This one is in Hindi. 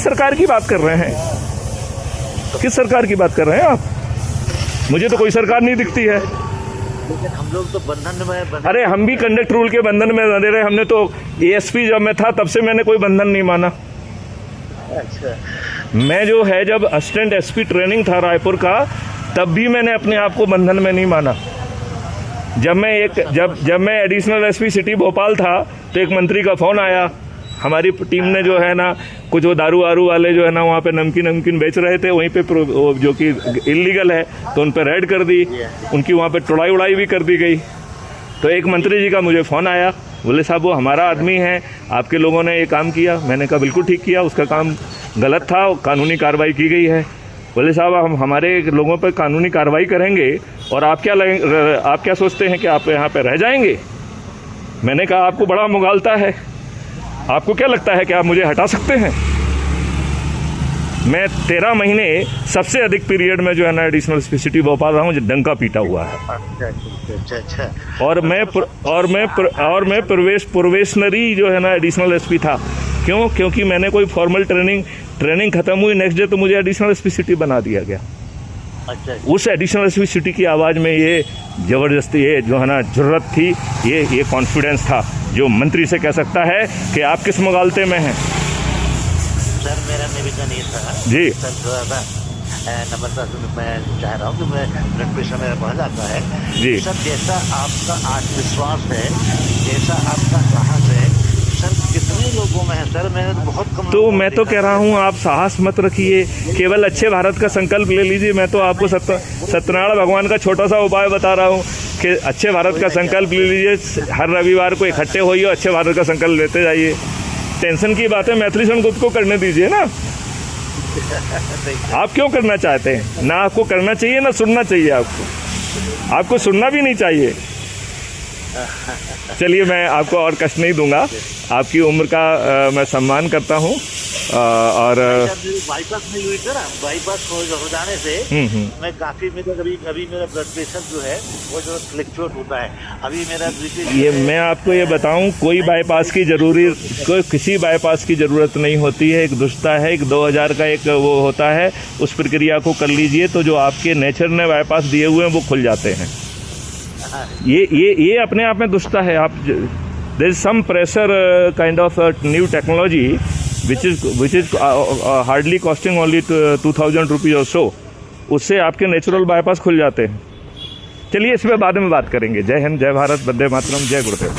सरकार की बात कर रहे हैं? किस सरकार की बात कर रहे हैं आप? मुझे तो कोई सरकार नहीं दिखती है। लेकिन हम लोग तो बंधन में अरे हम भी कंडक्ट रूल के बंधन में रह रहे। हमने तो एएसपी जब मैं था तब से मैंने कोई बंधन नहीं माना। अच्छा, मैं जो है जब असिस्टेंट एसपी ट्रेनिंग था रायपुर का, तब भी मैंने अपने आप को बंधन में नहीं माना। जब मैं एडिशनल एसपी सिटी भोपाल था तो एक मंत्री का फ़ोन आया, हमारी टीम ने जो है ना कुछ वो दारू वारू वाले जो है ना वहाँ पे नमकीन बेच रहे थे वहीं पे जो कि इलीगल है, तो उन पे रेड कर दी, उनकी वहाँ पे तोड़ाई उड़ाई भी कर दी गई। तो एक मंत्री जी का मुझे फ़ोन आया, बोले साहब वो हमारा आदमी है, आपके लोगों ने ये काम किया। मैंने कहा बिल्कुल ठीक किया, उसका काम गलत था, कानूनी कार्रवाई की गई है। बोले साहब हम हमारे लोगों पर कानूनी कार्रवाई करेंगे और आप क्या सोचते हैं कि आप यहाँ पे रह जाएंगे? मैंने कहा आपको बड़ा मुगालता है, आपको क्या लगता है कि आप मुझे हटा सकते हैं? मैं 13 महीने सबसे अधिक पीरियड में जो है ना एडिशनल एसपी सिटी भोपाल रहा हूँ, जो डंका पीटा हुआ है। अच्छा। और मैं प्रोबेशनरी जो है ना एडिशनल एसपी था। क्योंकि मैंने कोई फॉर्मल ट्रेनिंग खत्म हुई, नेक्स्ट डे तो मुझे एडिशनल एसपी सिटी बना दिया गया। अच्छा। उस एडिशनल एसपी सिटी की आवाज़ में ये ज़बरदस्ती, ये जो है ना जुर्रत थी, ये कॉन्फिडेंस था जो मंत्री से कह सकता है कि आप किस मुगालते में हैं। सर मेरा निवेदन ये था जी सर, थोड़ा सा नम्रता से मैं चाह रहा हूँ कि मैं ब्लड प्रेशर मेरा बढ़ जाता है जी सर। जैसा आपका आत्मविश्वास है, जैसा आपका साहस है सर, कितने लोगों में है सर? मैंने तो बहुत कम। तो मैं तो कह रहा हूँ आप साहस मत रखिए, केवल अच्छे भारत का संकल्प ले लीजिए। मैं तो आपको सत्यनारायण भगवान का छोटा सा उपाय बता रहा हूँ कि अच्छे भारत का संकल्प ले लीजिए। हर रविवार को इकट्ठे होइए, अच्छे भारत का संकल्प लेते जाइए। टेंशन की बात है मैथिली संगुप्त को करने दीजिए ना। आप क्यों करना चाहते हैं? ना आपको करना चाहिए ना सुनना चाहिए। आपको सुनना भी नहीं चाहिए। चलिए मैं आपको और कष्ट नहीं दूंगा, आपकी उम्र का मैं सम्मान करता हूँ। और बाईपास नहीं हुई सर, बाईपास हो जाने से मैं काफ़ी अभी मेरा ब्लड प्रेशर जो है वो जो फ्लक्चुएट होता है। अभी मेरा ये मैं आपको ये बताऊं, किसी बाईपास की ज़रूरत नहीं होती है। एक दुष्टा है, एक 2000 का एक वो होता है, उस प्रक्रिया को कर लीजिए तो जो आपके नेचर ने बाईपास दिए हुए हैं वो खुल जाते हैं। ये अपने आप में दुष्टा है। आप there is some pressure kind of new technology which is hardly costing only 2000 rupees और सो, उससे आपके नेचुरल बाईपास खुल जाते हैं। चलिए इस पर बाद में बात करेंगे। जय हिंद, जय भारत, वंदे मातरम, जय गुरुदेव।